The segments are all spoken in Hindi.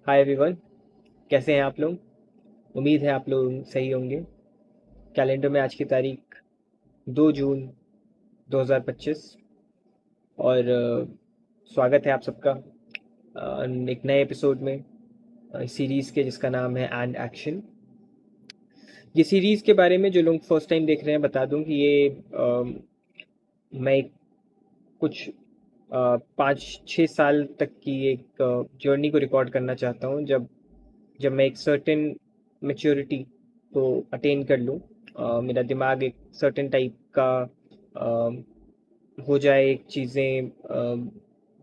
Hi everyone. कैसे हैं आप लोग? उम्मीद है आप लोग सही होंगे। कैलेंडर में आज की तारीख 2 जून 2025 और स्वागत है आप सबका एक नए एपिसोड में सीरीज़ के जिसका नाम है एंड एक्शन। ये सीरीज़ के बारे में जो लोग फर्स्ट टाइम देख रहे हैं बता दूं कि ये मैं एक कुछ 5-6 साल तक की एक जर्नी को रिकॉर्ड करना चाहता हूँ जब जब मैं एक सर्टेन मैच्योरिटी को अटेन कर लूँ। मेरा दिमाग एक सर्टेन टाइप का हो जाए, एक चीज़ें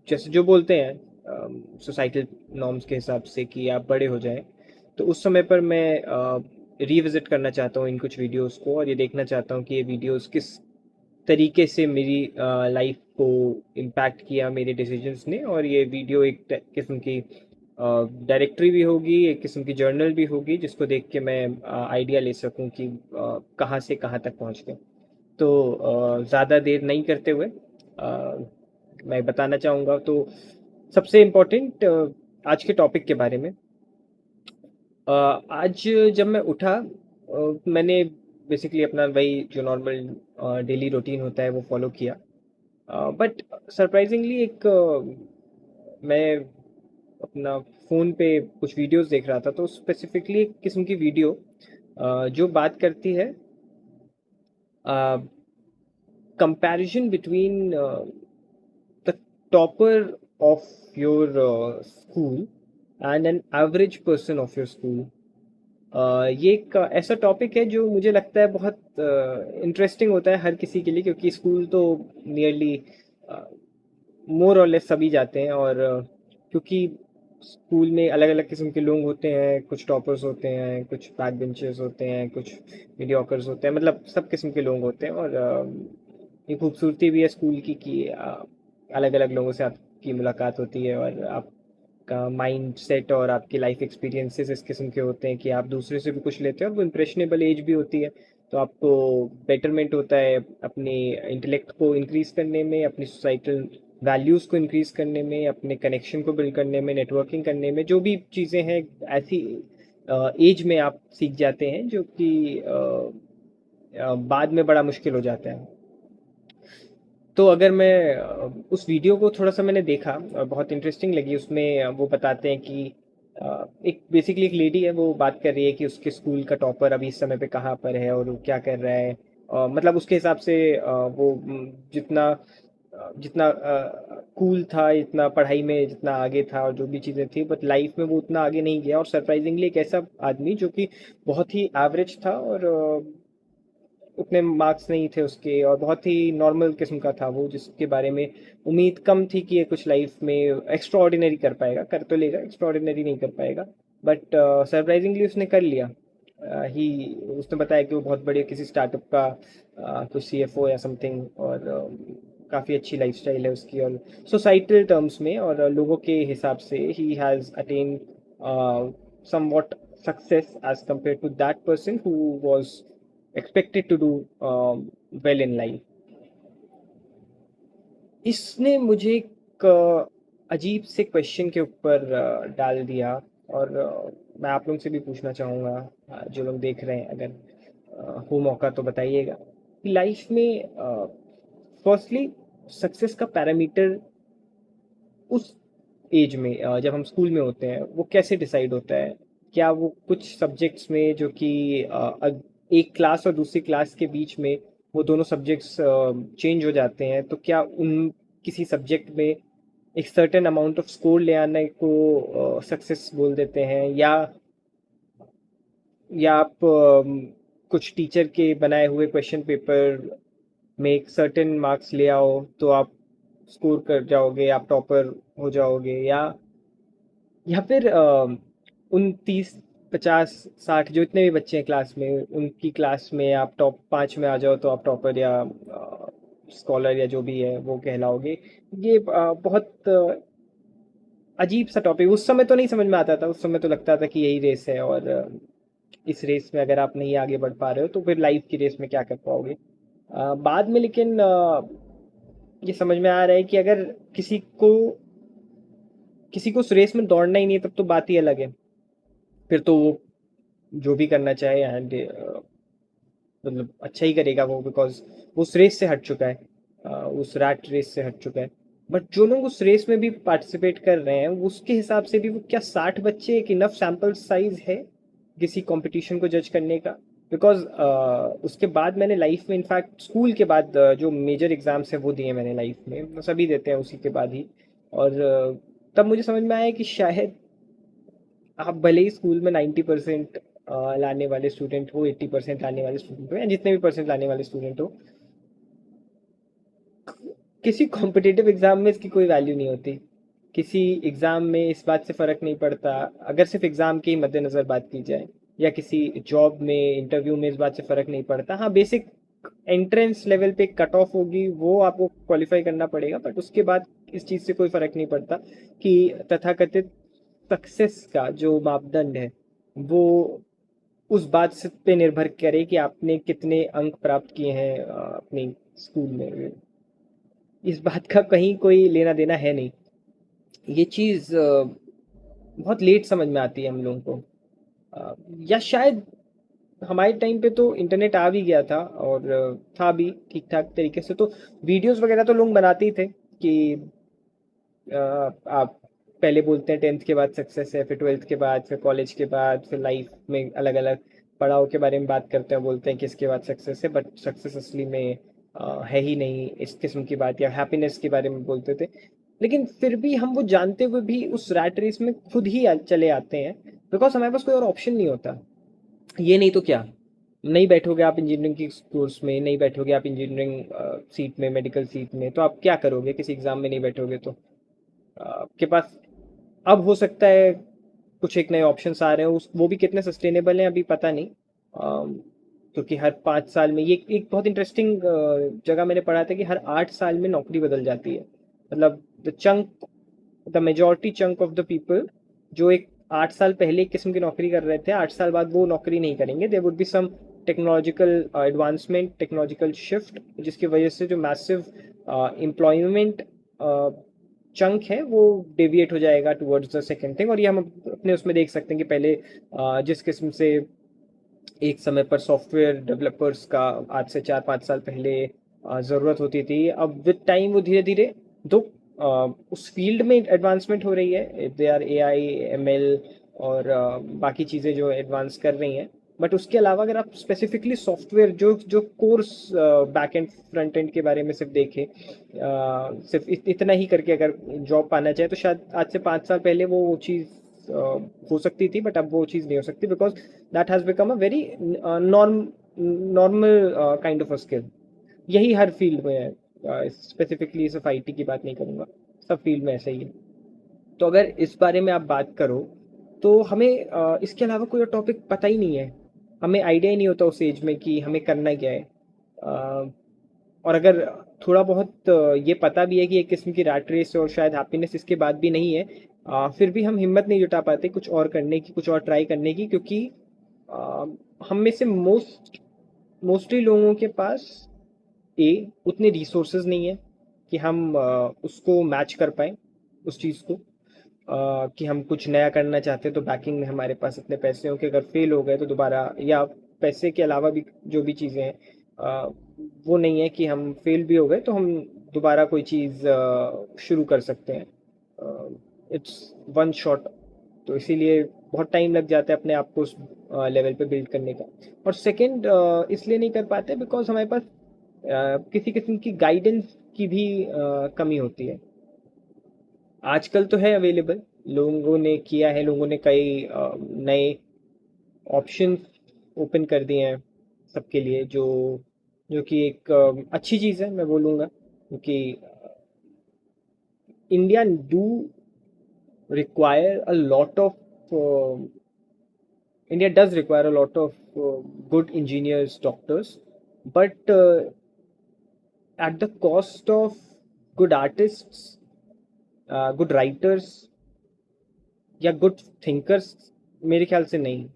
जैसे जो बोलते हैं सोसाइटल नॉर्म्स के हिसाब से कि आप बड़े हो जाएं। तो उस समय पर मैं रिविज़िट करना चाहता हूँ इन कुछ वीडियोस को और ये देखना चाहता हूँ कि ये वीडियोस किस तरीके से मेरी लाइफ को इम्पैक्ट किया मेरे डिसीजंस ने। और ये वीडियो एक किस्म की डायरेक्टरी भी होगी, एक किस्म की जर्नल भी होगी जिसको देख के मैं आइडिया ले सकूं कि कहाँ से कहाँ तक पहुँच गए। तो ज़्यादा देर नहीं करते हुए मैं बताना चाहूँगा तो सबसे इम्पोर्टेंट आज के टॉपिक के बारे में। आज जब मैं उठा मैंने बेसिकली अपना वही जो नॉर्मल डेली रूटीन होता है वो फॉलो किया। बट सरप्राइजिंगली एक मैं अपना फ़ोन पे कुछ वीडियोस देख रहा था तो स्पेसिफिकली एक किस्म की वीडियो जो बात करती है comparison between the topper of your school and an average person of your school. ये एक ऐसा टॉपिक है जो मुझे लगता है बहुत इंटरेस्टिंग होता है हर किसी के लिए, क्योंकि स्कूल तो नियरली मोर और लेस सभी जाते हैं। और क्योंकि स्कूल में अलग अलग किस्म के लोग होते हैं, कुछ टॉपर्स होते हैं, कुछ बैक बेंचर्स होते हैं, कुछ मीडियोकर्स होते हैं, मतलब सब किस्म के लोग होते हैं। और ये खूबसूरती भी है स्कूल की कि अलग अलग लोगों से आपकी मुलाकात होती है और आपका माइंड सेट और आपकी लाइफ एक्सपीरियंसेस इस किस्म के होते हैं कि आप दूसरे से भी कुछ लेते हैं और वो इम्प्रेशनेबल एज भी होती है। तो आपको बेटरमेंट होता है अपने इंटेलेक्ट को इंक्रीज़ करने में, अपनी सोसाइटल वैल्यूज़ को इंक्रीज़ करने में, अपने कनेक्शन को बिल्ड करने में, नेटवर्किंग करने में, जो भी चीज़ें हैं ऐसी एज में आप सीख जाते हैं जो कि बाद में बड़ा मुश्किल हो जाता है। तो अगर मैं उस वीडियो को थोड़ा सा मैंने देखा और बहुत इंटरेस्टिंग लगी। उसमें वो बताते हैं कि एक बेसिकली एक लेडी है, वो बात कर रही है कि उसके स्कूल का टॉपर अभी इस समय पे कहाँ पर है और वो क्या कर रहा है। मतलब उसके हिसाब से वो जितना जितना कूल था, इतना पढ़ाई में जितना आगे था और जो भी चीज़ें थी, बट लाइफ में वो उतना आगे नहीं गया। और सरप्राइजिंगली एक ऐसा आदमी जो कि बहुत ही एवरेज था और उतने मार्क्स नहीं थे उसके और बहुत ही नॉर्मल किस्म का था वो, जिसके बारे में उम्मीद कम थी कि ये कुछ लाइफ में एक्स्ट्रा ऑर्डिनरी कर पाएगा। कर तो लेगा, एक्स्ट्रा ऑर्डिनरी नहीं कर पाएगा। बट सरप्राइजिंगली उसने कर लिया। ही उसने बताया कि वो बहुत बड़े किसी स्टार्टअप का कुछ सीएफओ या समथिंग। और काफ़ी अच्छी लाइफस्टाइल है उसकी और सोसाइटल टर्म्स में और लोगों के हिसाब से he has attain somewhat success as compared to that person who was expected to do well in life. इसने मुझे एक अजीब से क्वेश्चन के ऊपर डाल दिया। और मैं आप लोगों से भी पूछना चाहूँगा, जो लोग देख रहे हैं, अगर हो मौका तो बताइएगा कि लाइफ में फर्स्टली सक्सेस का पैरामीटर उस एज में जब हम स्कूल में होते हैं वो कैसे डिसाइड होता है? क्या वो कुछ सब्जेक्ट्स में जो कि एक क्लास और दूसरी क्लास के बीच में वो दोनों सब्जेक्ट्स चेंज हो जाते हैं, तो क्या उन किसी सब्जेक्ट में एक सर्टेन अमाउंट ऑफ स्कोर ले आने को सक्सेस बोल देते हैं? या आप कुछ टीचर के बनाए हुए क्वेश्चन पेपर में एक सर्टेन मार्क्स ले आओ तो आप स्कोर कर जाओगे, आप टॉपर हो जाओगे? या फिर उन 30-50-60 जो इतने भी बच्चे हैं क्लास में, उनकी क्लास में आप टॉप 5 में आ जाओ तो आप टॉपर या स्कॉलर या जो भी है वो कहलाओगे? ये बहुत अजीब सा टॉपिक। उस समय तो नहीं समझ में आता था, उस समय तो लगता था कि यही रेस है और इस रेस में अगर आप नहीं आगे बढ़ पा रहे हो तो फिर लाइफ की रेस में क्या कर पाओगे? बाद में लेकिन ये समझ में आ रहा है कि अगर किसी को किसी को उस रेस में दौड़ना ही नहीं है तब तो बात ही अलग है। फिर तो वो जो भी करना चाहे एंड मतलब अच्छा ही करेगा वो, बिकॉज वो उस रेस से हट चुका है, उस रैट रेस से हट चुका है। बट जो लोग उस रेस में भी पार्टिसिपेट कर रहे हैं उसके हिसाब से भी वो क्या 60 बच्चे एक इनफ सैम्पल साइज है किसी कंपटीशन को जज करने का? बिकॉज उसके बाद मैंने लाइफ में, इनफैक्ट स्कूल के बाद जो मेजर एग्जाम्स है वो दिए मैंने लाइफ में, सभी देते हैं उसी के बाद ही। और तब मुझे समझ में आया कि शायद आप भले ही स्कूल में 90% लाने वाले स्टूडेंट हो, 80% लाने वाले स्टूडेंट हो, या जितने भी परसेंट लाने वाले स्टूडेंट हो, किसी कॉम्पिटिटिव एग्जाम में इसकी कोई वैल्यू नहीं होती। किसी एग्जाम में इस बात से फ़र्क नहीं पड़ता, अगर सिर्फ एग्जाम के ही मद्देनज़र बात की जाए, या किसी जॉब में इंटरव्यू में इस बात से फ़र्क नहीं पड़ता। हाँ, बेसिक एंट्रेंस लेवल पे कट ऑफ होगी, वो आपको क्वालिफाई करना पड़ेगा, बट उसके बाद इस चीज़ से कोई फ़र्क नहीं पड़ता कि तथाकथित सक्सेस का जो मापदंड है वो उस बात से पे निर्भर करे कि आपने कितने अंक प्राप्त किए हैं अपनी स्कूल में। इस बात का कहीं कोई लेना देना है नहीं। ये चीज़ बहुत लेट समझ में आती है हम लोगों को, या शायद हमारे टाइम पे तो इंटरनेट आ भी गया था और था भी ठीक ठाक तरीके से, तो वीडियोस वगैरह तो लोग बनाते ही थे कि आप पहले बोलते हैं 10th के बाद सक्सेस है, फिर 12th के बाद, फिर कॉलेज के बाद, फिर लाइफ में अलग अलग पड़ाव के बारे में बात करते हैं, बोलते हैं कि इसके बाद सक्सेस है, बट सक्सेस असली में है ही नहीं इस किस्म की बात, या हैप्पीनेस के बारे में बोलते थे। लेकिन फिर भी हम वो जानते हुए भी उस रैट रेस में खुद ही चले आते हैं, बिकॉज हमारे पास कोई और ऑप्शन नहीं होता। ये नहीं तो क्या, नहीं बैठोगे आप इंजीनियरिंग की कोर्स में, नहीं बैठोगे आप इंजीनियरिंग सीट में, मेडिकल सीट में, तो आप क्या करोगे? किसी एग्ज़ाम में नहीं बैठोगे तो आपके पास अब हो सकता है कुछ एक नए ऑप्शंस आ रहे हैं, उस वो भी कितने सस्टेनेबल हैं अभी पता नहीं। क्योंकि हर 5 साल में, ये एक बहुत इंटरेस्टिंग जगह मैंने पढ़ा था कि हर 8 साल में नौकरी बदल जाती है। मतलब the majority chunk of the people जो एक 8 साल पहले एक किस्म की नौकरी कर रहे थे, 8 साल बाद वो नौकरी नहीं करेंगे। There would be some technological advancement, technological shift, जिसकी वजह से जो मैसिव एम्प्लॉयमेंट चंक है वो डेविएट हो जाएगा टुवर्ड्स द सेकंड थिंग। और ये हम अपने उसमें देख सकते हैं कि पहले जिस किस्म से एक समय पर सॉफ्टवेयर डेवलपर्स का आज से 4-5 साल पहले ज़रूरत होती थी, अब विद टाइम वो धीरे धीरे दो उस फील्ड में एडवांसमेंट हो रही है, दे आर एआई, एमएल और बाकी चीज़ें जो एडवांस कर रही हैं। बट उसके अलावा अगर आप स्पेसिफिकली सॉफ्टवेयर जो जो course back and front end के बारे में सिर्फ देखें, सिर्फ इतना ही करके अगर जॉब पाना चाहे, तो शायद आज से 5 साल पहले वो चीज़ हो सकती थी, बट अब वो चीज़ नहीं हो सकती, because that has become a very normal kind of a skill. यही हर फील्ड में है, स्पेसिफिकली सिर्फ आईटी की बात नहीं करूँगा, सब फील्ड में ऐसा ही है। तो अगर इस बारे में आप बात करो तो हमें इसके अलावा कोई और टॉपिक पता ही नहीं है, हमें आइडिया ही नहीं होता उस एज में कि हमें करना क्या है। और अगर थोड़ा बहुत ये पता भी है कि एक किस्म की रैट रेस है और शायद हैप्पीनेस इसके बाद भी नहीं है, फिर भी हम हिम्मत नहीं जुटा पाते कुछ और करने की, कुछ और ट्राई करने की, क्योंकि अ, हम में से मोस्टली लोगों के पास उतने रिसोर्सेज नहीं है कि हम उसको मैच कर पाए उस चीज़ को, कि हम कुछ नया करना चाहते हैं तो बैकिंग में हमारे पास इतने पैसे हों कि अगर फेल हो गए तो दोबारा, या पैसे के अलावा भी जो भी चीज़ें हैं, अ, वो नहीं है कि हम फेल भी हो गए तो हम दोबारा कोई चीज़ शुरू कर सकते हैं। It's one shot. तो इसीलिए बहुत टाइम लग जाता है अपने आप को उस लेवल पे बिल्ड करने का। और सेकंड इसलिए नहीं कर पाते बिकॉज हमारे पास किसी किस्म की गाइडेंस की भी कमी होती है। आजकल तो है अवेलेबल, लोगों ने किया है, लोगों ने कई नए ऑप्शंस ओपन कर दिए हैं सबके लिए, जो जो कि एक अच्छी चीज़ है मैं बोलूँगा, क्योंकि India do require a lot of India does require a lot of good engineers, doctors, but at the cost of good artists, good writers या गुड थिंकर्स, मेरे ख्याल से नहीं।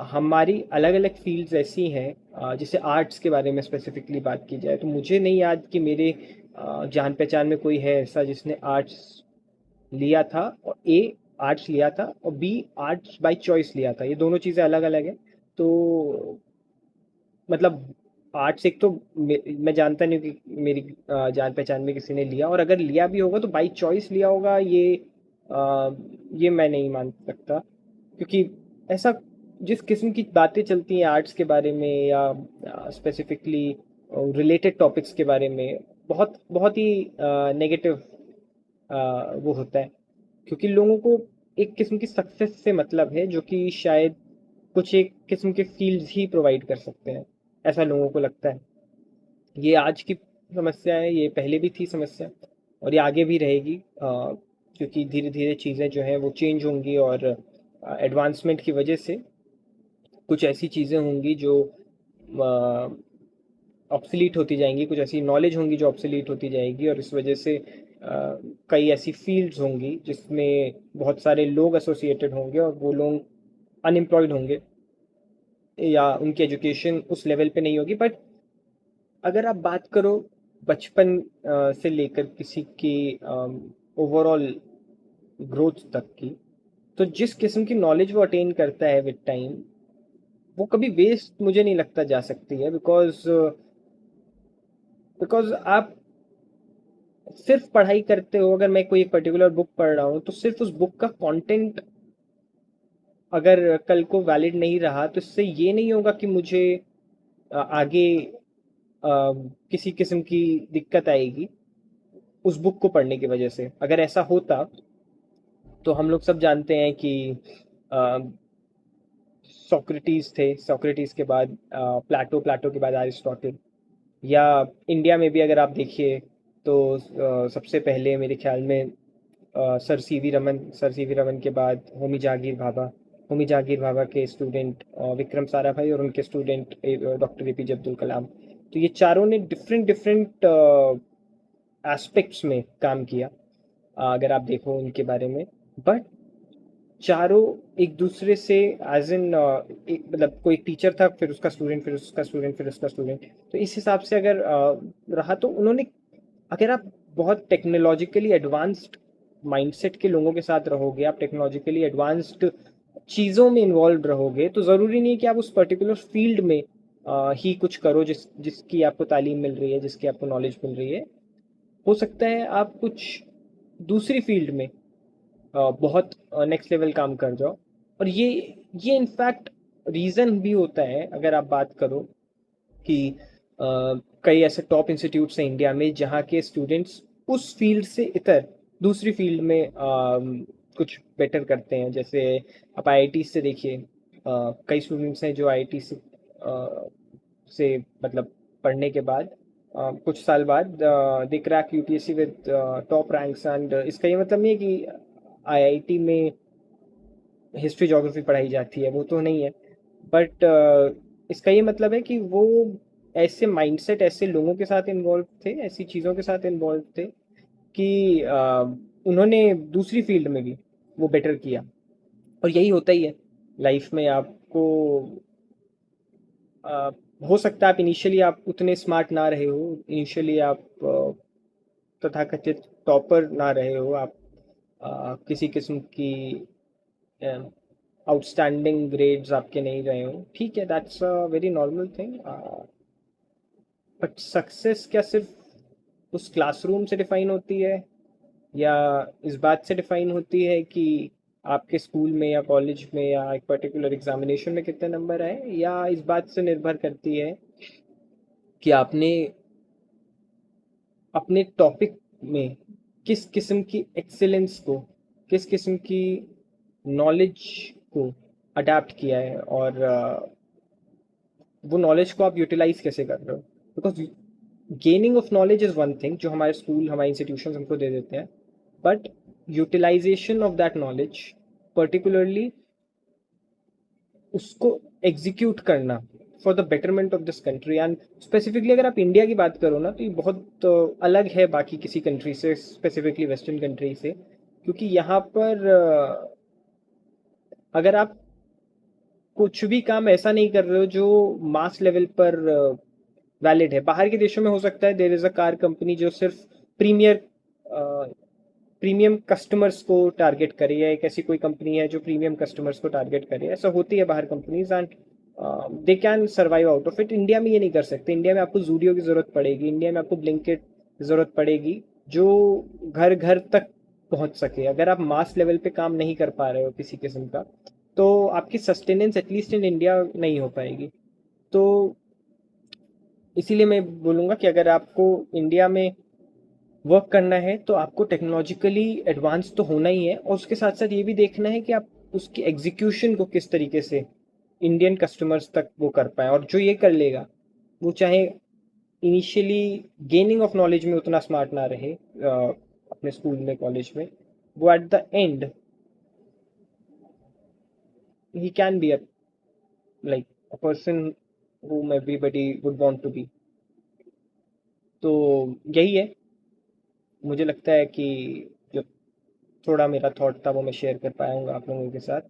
हमारी अलग अलग फील्ड्स ऐसी हैं, जैसे आर्ट्स के बारे में स्पेसिफिकली बात की जाए तो मुझे नहीं याद कि मेरे जान पहचान में कोई है ऐसा जिसने आर्ट्स लिया था, और ए आर्ट्स लिया था, और बी आर्ट्स बाय चॉइस लिया था। ये दोनों चीज़ें अलग अलग हैं। तो मतलब आर्ट्स एक तो मैं जानता नहीं हूँ कि मेरी जान पहचान में किसी ने लिया, और अगर लिया भी होगा तो बाई चॉइस लिया होगा, ये मैं नहीं मान सकता। क्योंकि ऐसा जिस किस्म की बातें चलती हैं आर्ट्स के बारे में, या स्पेसिफिकली रिलेटेड टॉपिक्स के बारे में, बहुत बहुत ही नेगेटिव वो होता है। क्योंकि लोगों को एक किस्म की सक्सेस से मतलब है, जो कि शायद कुछ एक किस्म के फील्ड्स ही प्रोवाइड कर सकते हैं, ऐसा लोगों को लगता है। ये आज की समस्या है, ये पहले भी थी समस्या, और ये आगे भी रहेगी, क्योंकि धीरे धीरे चीज़ें जो हैं वो चेंज होंगी, और एडवांसमेंट की वजह से कुछ ऐसी चीज़ें होंगी जो ऑब्सलीट होती जाएंगी, कुछ ऐसी नॉलेज होंगी जो ऑब्सलीट होती जाएगी, और इस वजह से कई ऐसी फील्ड्स होंगी जिसमें बहुत सारे लोग एसोसिएटेड होंगे, और वो लोग अनएम्प्लॉयड होंगे, या उनकी एजुकेशन उस लेवल पे नहीं होगी। बट अगर आप बात करो बचपन से लेकर किसी की ओवरऑल ग्रोथ तक की, तो जिस किस्म की नॉलेज वो अटेन करता है विद टाइम, वो कभी वेस्ट मुझे नहीं लगता जा सकती है। बिकॉज आप सिर्फ पढ़ाई करते हो, अगर मैं कोई एक पर्टिकुलर बुक पढ़ रहा हूँ, तो सिर्फ उस बुक का कंटेंट अगर कल को वैलिड नहीं रहा, तो इससे ये नहीं होगा कि मुझे आगे किसी किस्म की दिक्कत आएगी उस बुक को पढ़ने की वजह से। अगर ऐसा होता तो हम लोग सब जानते हैं कि सोक्रेटिस थे, सोक्रेटिस के बाद प्लाटो, प्लाटो के बाद अरिस्टोटल, या इंडिया में भी अगर आप देखिए तो सबसे पहले मेरे ख्याल में sir CV Raman, sir CV Raman के बाद होमी जहांगीर भाभा, होमी जहांगीर भाभा के स्टूडेंट विक्रम साराभाई, और उनके student doctor APJ Abdul Kalam. तो ये चारों ने डिफरेंट डिफरेंट एस्पेक्ट्स में काम किया, अगर आप देखो उनके बारे में। बट चारों एक दूसरे से एज इन एक मतलब कोई टीचर था, फिर उसका स्टूडेंट, फिर उसका स्टूडेंट, फिर उसका स्टूडेंट। तो इस हिसाब से अगर रहा, तो उन्होंने, अगर आप बहुत टेक्नोलॉजिकली एडवांस्ड माइंडसेट के लोगों के साथ रहोगे, आप टेक्नोलॉजिकली एडवांस्ड चीज़ों में इन्वॉल्व रहोगे, तो ज़रूरी नहीं कि आप उस पर्टिकुलर फील्ड में ही कुछ करो जिसकी आपको तालीम मिल रही है, जिसकी आपको नॉलेज मिल रही है। हो सकता है आप कुछ दूसरी फील्ड में बहुत नेक्स्ट लेवल काम कर जाओ। और ये इनफैक्ट रीज़न भी होता है, अगर आप बात करो कि कई ऐसे टॉप इंस्टीट्यूट्स हैं इंडिया में जहाँ के स्टूडेंट्स उस फील्ड से इतर दूसरी फील्ड में कुछ बेटर करते हैं। जैसे आप आईआईटी से देखिए, कई स्टूडेंट्स हैं जो आईआईटी से मतलब पढ़ने के बाद कुछ साल बाद दे crack UPSC with top ranks. And इसका ये मतलब नहीं है कि आईआईटी में हिस्ट्री ज्योग्राफी पढ़ाई जाती है, वो तो नहीं है। बट इसका ये मतलब है कि वो ऐसे माइंडसेट, ऐसे लोगों के साथ इन्वॉल्व थे, ऐसी चीज़ों के साथ इन्वॉल्व थे कि उन्होंने दूसरी फील्ड में भी वो बेटर किया। और यही होता ही है लाइफ में। आपको अ, हो सकता है आप इनिशियली आप उतने स्मार्ट ना रहे हो, इनिशियली आप तथाकथित टॉपर ना रहे हो, आप किसी किस्म की आउटस्टैंडिंग ग्रेड्स आपके नहीं रहे हो, ठीक है, that's a very normal thing. But success क्या सिर्फ उस क्लासरूम से डिफाइन होती है, या इस बात से डिफाइन होती है कि आपके स्कूल में या कॉलेज में या एक पर्टिकुलर एग्जामिनेशन में कितने नंबर आए, या इस बात से निर्भर करती है कि आपने अपने टॉपिक में किस किस्म की एक्सेलेंस को, किस किस्म की नॉलेज को अडेप्ट किया है, और वो नॉलेज को आप यूटिलाइज कैसे कर रहे हो। Because gaining of knowledge is one thing जो हमारे स्कूल, हमारे इंस्टीट्यूशन हमको दे देते हैं। But utilization of that knowledge, particularly उसको एग्जीक्यूट करना for the betterment of this country, and specifically अगर आप इंडिया की बात करो ना, तो ये बहुत अलग है बाकी किसी कंट्री से, स्पेसिफिकली वेस्टर्न कंट्री से। क्योंकि यहाँ पर अगर आप कुछ भी काम ऐसा नहीं कर रहे हो जो मास लेवल पर वैलिड है, बाहर के देशों में हो सकता है there is a car company जो सिर्फ प्रीमियर प्रीमियम कस्टमर्स को टारगेट करे, या एक ऐसी कोई कंपनी है जो प्रीमियम कस्टमर्स को टारगेट करे। ऐसा होती है बाहर companies, and they can survive out of it. India में ये नहीं कर सकते। इंडिया में आपको जूडियो की ज़रूरत पड़ेगी, इंडिया में आपको ब्लिंकिट की ज़रूरत पड़ेगी, जो घर घर तक पहुंच सके। अगर आप मास लेवल पे काम नहीं कर पा रहे हो किसी किस्म का, तो आपकी सस्टेनेंस एटलीस्ट इन इंडिया नहीं हो पाएगी। तो इसीलिए मैं बोलूँगा कि अगर आपको इंडिया में वर्क करना है तो आपको टेक्नोलॉजिकली एडवांस तो होना ही है, और उसके साथ साथ ये भी देखना है कि आप उसकी एग्जीक्यूशन को किस तरीके से इंडियन कस्टमर्स तक वो कर पाए। और जो ये कर लेगा, वो चाहे इनिशियली गेनिंग ऑफ नॉलेज में उतना स्मार्ट ना रहे अपने स्कूल में कॉलेज में, वो at the and he can be a like a person whom everybody would want to be। तो यही है, मुझे लगता है कि जो थोड़ा मेरा थॉट था वो मैं शेयर कर पाया हूँ आप लोगों के साथ।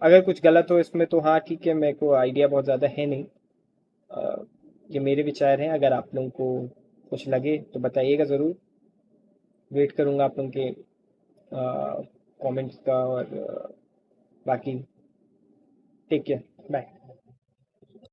अगर कुछ गलत हो इसमें तो हाँ ठीक है, मेरे को आइडिया बहुत ज़्यादा है नहीं। अ, ये मेरे विचार हैं, अगर आप लोगों को कुछ लगे तो बताइएगा ज़रूर। वेट करूँगा आप लोगों के कमेंट्स का, और बाकी टेक केयर, बाय।